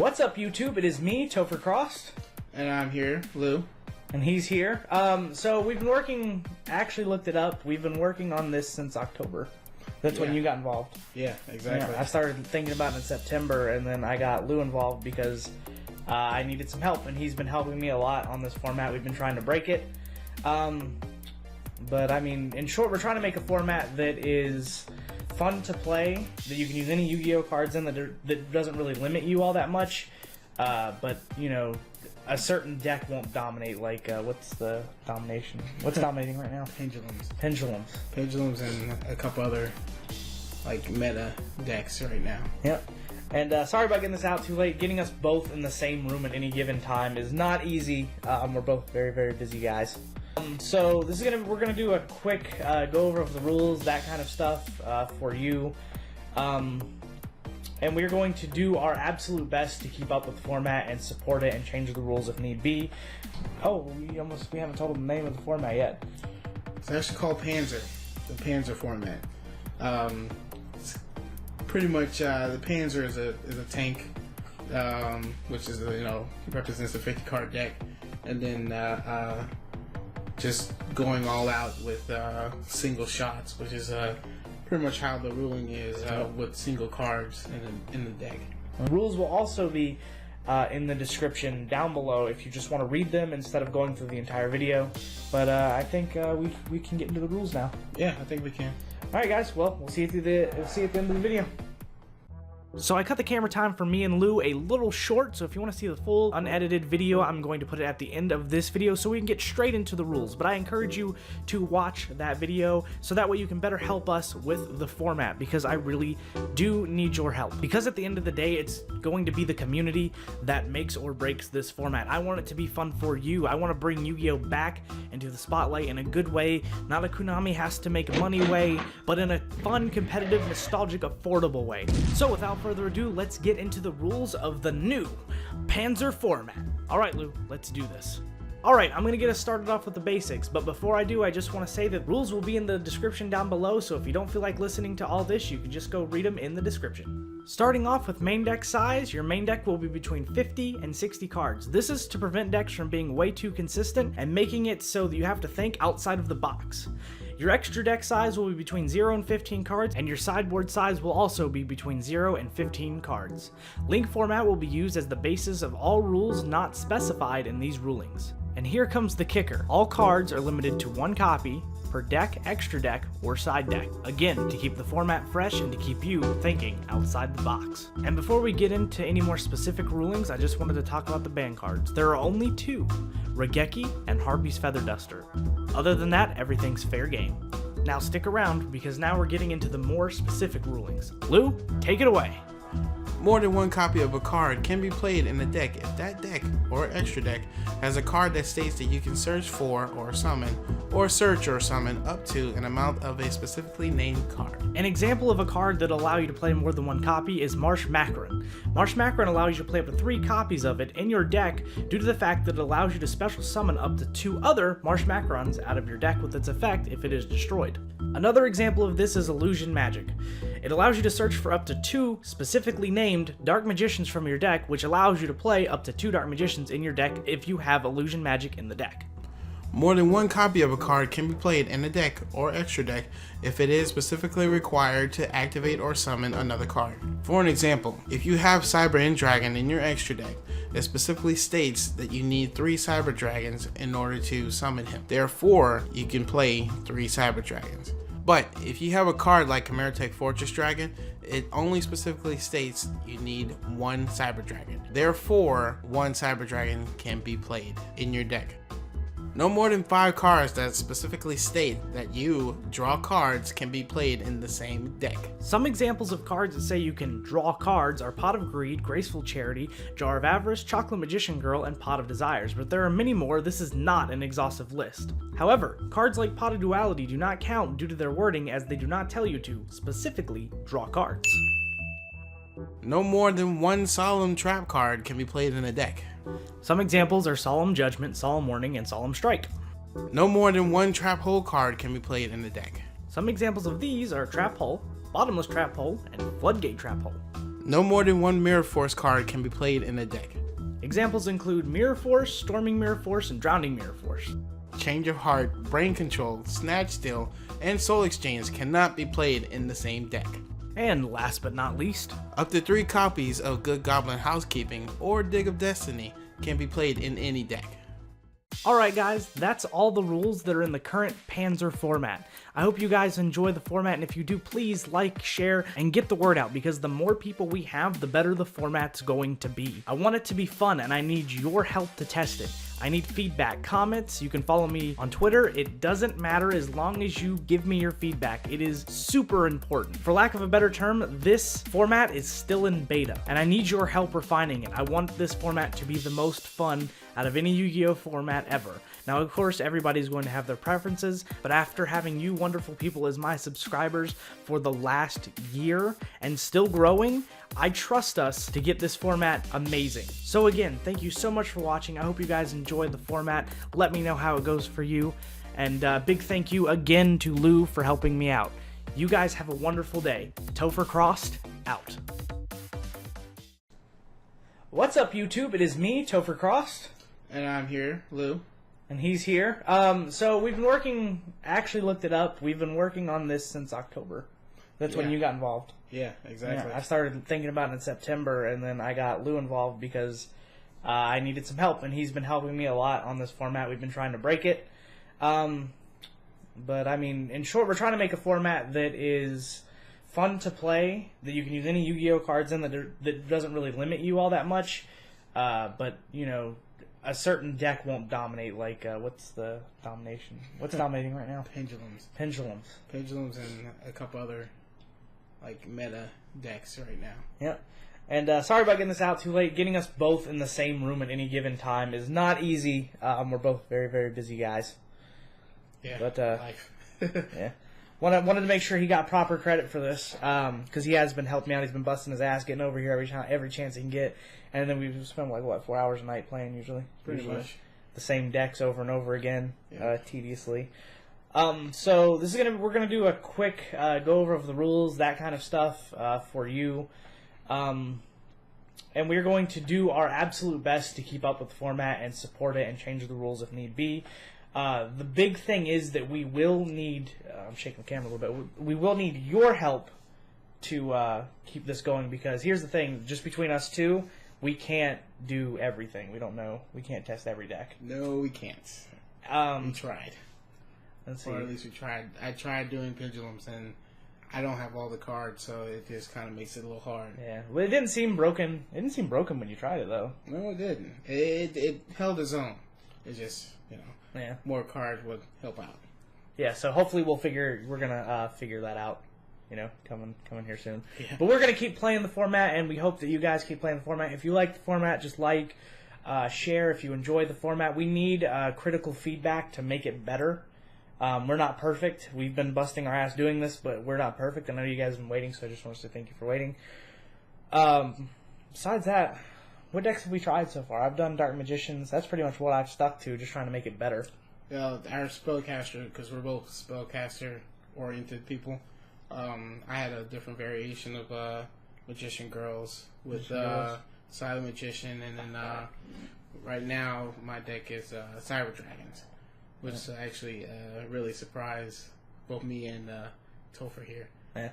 What's up, YouTube? It is me, Topher Crost. And I'm here, Lou. And he's here. So we've been working, actually looked it up, we've been working on this since October. That's when you got involved. Yeah, exactly. Yeah, I started thinking about it in September, and then I got Lou involved because I needed some help, and he's been helping me a lot on this format. We've been trying to break it. But I mean, in short, we're trying to make a format that is fun to play, that you can use any Yu-Gi-Oh cards in, that doesn't really limit you all that much. But, you know, a certain deck won't dominate, like, what's the domination? What's dominating right now? Pendulums. Pendulums and a couple other, like, meta decks right now. Yep. And sorry about getting this out too late. Getting us both in the same room at any given time is not easy. We're both very, very busy guys. So this is we're gonna do a quick go over of the rules, that kind of stuff for you. And we're going to do our absolute best to keep up with the format and support it and change the rules if need be. Oh, we haven't told them the name of the format yet. It's actually called Panzer, the Panzer format. It's pretty much the Panzer is a tank, which is represents a 50 card deck, and then just going all out with single shots, which is pretty much how the ruling is with single cards in the deck. Rules will also be in the description down below if you just want to read them instead of going through the entire video. But I think we can get into the rules now. Yeah, I think we can. All right, guys. Well, we'll see you at the end of the video. So I cut the camera time for me and Lou a little short, so if you want to see the full unedited video, I'm going to put it at the end of this video so we can get straight into the rules. But I encourage you to watch that video so that way you can better help us with the format, because I really do need your help. Because at the end of the day, it's going to be the community that makes or breaks this format. I want it to be fun for you. I want to bring Yu-Gi-Oh back into the spotlight in a good way, not a Konami has to make money way, but in a fun, competitive, nostalgic, affordable way. So without further ado, let's get into the rules of the new Panzer format. Alright, Lou, let's do this. Alright, I'm going to get us started off with the basics, but before I do, I just want to say that rules will be in the description down below, so if you don't feel like listening to all this, you can just go read them in the description. Starting off with main deck size, your main deck will be between 50 and 60 cards. This is to prevent decks from being way too consistent and making it so that you have to think outside of the box. Your extra deck size will be between 0 and 15 cards, and your sideboard size will also be between 0 and 15 cards. Link format will be used as the basis of all rules not specified in these rulings. And here comes the kicker. All cards are limited to 1 copy per deck, extra deck, or side deck. Again, to keep the format fresh and to keep you thinking outside the box. And before we get into any more specific rulings, I just wanted to talk about the ban cards. There are only 2, Raigeki and Harpies Feather Duster. Other than that, everything's fair game. Now stick around, because now we're getting into the more specific rulings. Lou, take it away. More than 1 copy of a card can be played in a deck if that deck or extra deck has a card that states that you can search for or summon, or search or summon up to an amount of a specifically named card. An example of a card that allows you to play more than 1 copy is Marshmacron. Marshmacron allows you to play up to 3 copies of it in your deck due to the fact that it allows you to special summon up to 2 other Marshmacrons out of your deck with its effect if it is destroyed. Another example of this is Illusion Magic. It allows you to search for up to 2 specifically named Dark Magicians from your deck, which allows you to play up to 2 Dark Magicians in your deck if you have Illusion Magic in the deck. More than 1 copy of a card can be played in a deck or extra deck if it is specifically required to activate or summon another card. For an example, if you have Cyber End Dragon in your extra deck, it specifically states that you need 3 Cyber Dragons in order to summon him. Therefore, you can play 3 Cyber Dragons. But if you have a card like Chimeratech Fortress Dragon, it only specifically states you need 1 Cyber Dragon. Therefore, 1 Cyber Dragon can be played in your deck. No more than 5 cards that specifically state that you draw cards can be played in the same deck. Some examples of cards that say you can draw cards are Pot of Greed, Graceful Charity, Jar of Avarice, Chocolate Magician Girl, and Pot of Desires, but there are many more. This is not an exhaustive list. However, cards like Pot of Duality do not count due to their wording, as they do not tell you to specifically draw cards. No more than 1 Solemn Trap card can be played in a deck. Some examples are Solemn Judgment, Solemn Warning, and Solemn Strike. No more than 1 Trap Hole card can be played in the deck. Some examples of these are Trap Hole, Bottomless Trap Hole, and Floodgate Trap Hole. No more than one Mirror Force card can be played in a deck. Examples include Mirror Force, Storming Mirror Force, and Drowning Mirror Force. Change of Heart, Brain Control, Snatch Steal, and Soul Exchange cannot be played in the same deck. And last but not least, up to 3 copies of Good Goblin Housekeeping or Dig of Destiny can be played in any deck. Alright guys, that's all the rules that are in the current Panzer format. I hope you guys enjoy the format, and if you do, please like, share, and get the word out, because the more people we have, the better the format's going to be. I want it to be fun, and I need your help to test it. I need feedback, comments. You can follow me on Twitter. It doesn't matter as long as you give me your feedback. It is super important. For lack of a better term, this format is still in beta, and I need your help refining it. I want this format to be the most fun out of any Yu-Gi-Oh format ever. Now, of course, everybody's going to have their preferences, but after having you wonderful people as my subscribers for the last year and still growing, I trust us to get this format amazing. So again, thank you so much for watching. I hope you guys enjoyed the format. Let me know how it goes for you. And big thank you again to Lou for helping me out. You guys have a wonderful day. Topher Crost, out. What's up, YouTube? It is me, Topher Crost. And I'm here, Lou. And he's here. So we've been working, actually looked it up, we've been working on this since October. That's when you got involved. Yeah, exactly. Yeah, I started thinking about it in September, and then I got Lou involved because I needed some help, and he's been helping me a lot on this format. We've been trying to break it. But, I mean, in short, we're trying to make a format that is fun to play, that you can use any Yu-Gi-Oh cards in, that doesn't really limit you all that much. But, you know, a certain deck won't dominate, like, what's the domination? What's dominating right now? Pendulums. Pendulums. Pendulums and a couple other, like, meta decks right now. Yep. And sorry about getting this out too late. Getting us both in the same room at any given time is not easy. We're both very, very busy guys. Yeah, but, life. yeah. Wanted to make sure he got proper credit for this, because he has been helping me out. He's been busting his ass, getting over here every chance he can get. And then we spend, like, what, 4 hours a night playing usually? Pretty much. The same decks over and over again, yeah. Tediously. So this is we're gonna do a quick go over of the rules, that kind of stuff for you, and we're going to do our absolute best to keep up with the format and support it and change the rules if need be. The big thing is that we will need, I'm shaking the camera a little bit, we will need your help to keep this going, because here's the thing, just between us two, we can't do everything. We don't know. We can't test every deck. No, we can't. We tried. Let's see. Or at least we tried. I tried doing pendulums, and I don't have all the cards, so it just kind of makes it a little hard. Yeah. Well, it didn't seem broken. It didn't seem broken when you tried it, though. No, it didn't. It held its own. It's just, you know, yeah, more cards would help out. Yeah, so hopefully we're gonna figure that out, you know, coming here soon. Yeah. But we're gonna keep playing the format, and we hope that you guys keep playing the format. If you like the format, just like, share. If you enjoy the format, we need critical feedback to make it better. We're not perfect. We've been busting our ass doing this, but we're not perfect. I know you guys have been waiting, so I just want to say thank you for waiting. Besides that, what decks have we tried so far? I've done Dark Magicians. That's pretty much what I've stuck to, just trying to make it better. Our spellcaster, because we're both spellcaster-oriented people, I had a different variation of Magician Girls with Silent Magician, and then right now my deck is Cyber Dragons, which actually really surprised both me and Topher here. Yeah.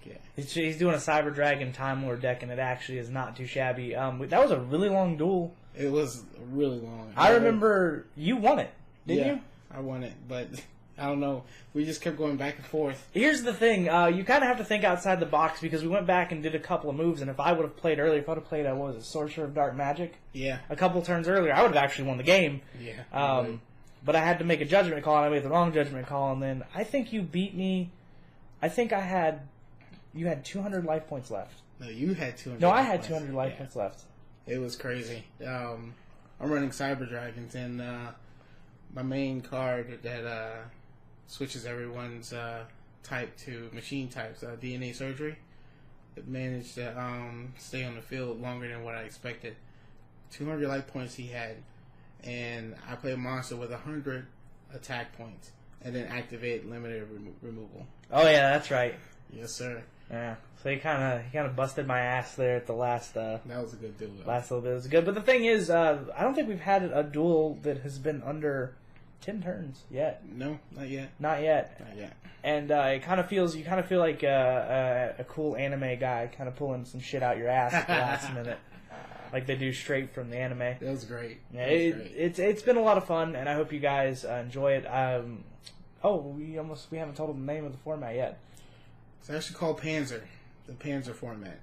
Yeah. He's doing a Cyber Dragon Time Lord deck, and it actually is not too shabby. That was a really long duel. It was really long. I remember you won it, didn't you? I won it, but I don't know. We just kept going back and forth. Here's the thing. You kind of have to think outside the box, because we went back and did a couple of moves, and if I would have played earlier, if I would have played, what was it, Sorcerer of Dark Magic? Yeah. A couple turns earlier, I would have actually won the game. Yeah. But I had to make a judgment call, and I made the wrong judgment call, and then I think you beat me. I think you had 200 life points left. No, you had 200. No, I had 200 life points left. It was crazy. I'm running Cyber Dragons, and my main card that switches everyone's type to machine types, DNA Surgery, it managed to stay on the field longer than what I expected. 200 life points he had, and I play a monster with 100 attack points, and then activate limited removal. Oh yeah, that's right. Yes, sir. Yeah. So he kind of busted my ass there at the last. That was a good duel. Last little bit was good, but the thing is, I don't think we've had a duel that has been under 10 turns yet. No, not yet. Not yet. Not yet. And it kind of feels, you kind of feel like a cool anime guy, kind of pulling some shit out your ass at the last minute, like they do straight from the anime. That was great. Yeah, it's been a lot of fun, and I hope you guys enjoy it. We haven't told them the name of the format yet. It's actually called Panzer, the Panzer format.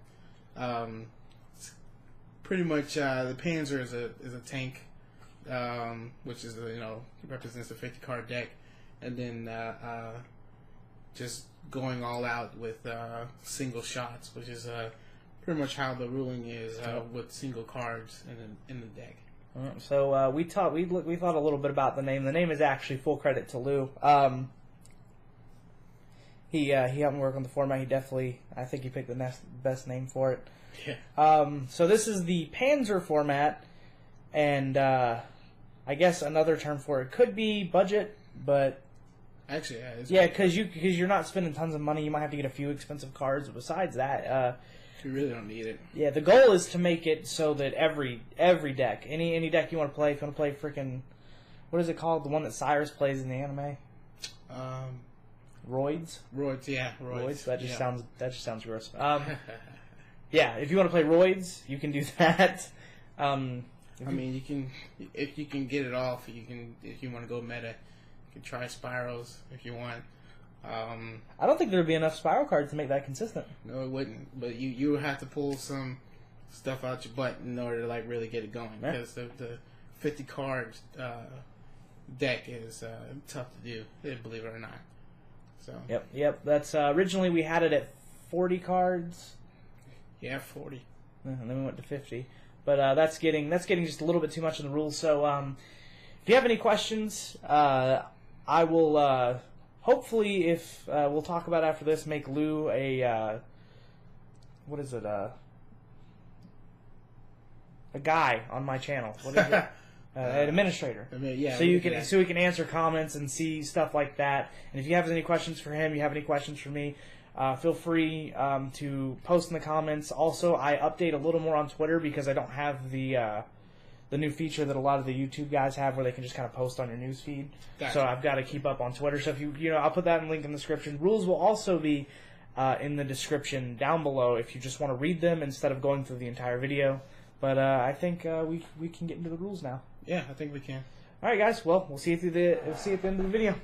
It's pretty much the Panzer is a tank, which is represents the 50 card deck, and then just going all out with single shots, which is pretty much how the ruling is with single cards in the deck. So we thought a little bit about the name. The name is actually, full credit to Lou. He helped me work on the format. I think he picked the best name for it. Yeah. So this is the Panzer format, and I guess another term for it could be budget, but actually, yeah, because you're not spending tons of money. You might have to get a few expensive cards. But besides that, you really don't need it. Yeah, the goal is to make it so that every deck, any deck you want to play, if you want to play freaking, what is it called? The one that Cyrus plays in the anime. Roids. Roids, yeah, Roids. That just sounds gross. Yeah, if you want to play Roids, you can do that. You can, if you can get it off. If you want to go meta, you can try Spirals if you want. I don't think there would be enough Spiral cards to make that consistent. No, it wouldn't. But you would have to pull some stuff out your butt in order to really get it going. Yeah. Because the 50 cards deck is tough to do, believe it or not. So. Yep. That's originally we had it at 40 cards. Yeah, 40. And then we went to 50. But that's getting just a little bit too much in the rules. So if you have any questions, I will hopefully, if we'll talk about after this, make Lou a what is it? A guy on my channel. What is it? An administrator. Yeah. So we can answer comments and see stuff like that. And if you have any questions for him, you have any questions for me, feel free to post in the comments. Also, I update a little more on Twitter because I don't have the new feature that a lot of the YouTube guys have, where they can just kind of post on your news feed. Gotcha. So I've got to keep up on Twitter. So if I'll put that in the link in the description. Rules will also be in the description down below if you just want to read them instead of going through the entire video. But I think we can get into the rules now. Yeah, I think we can. All right, guys. Well, we'll see you at the end of the video.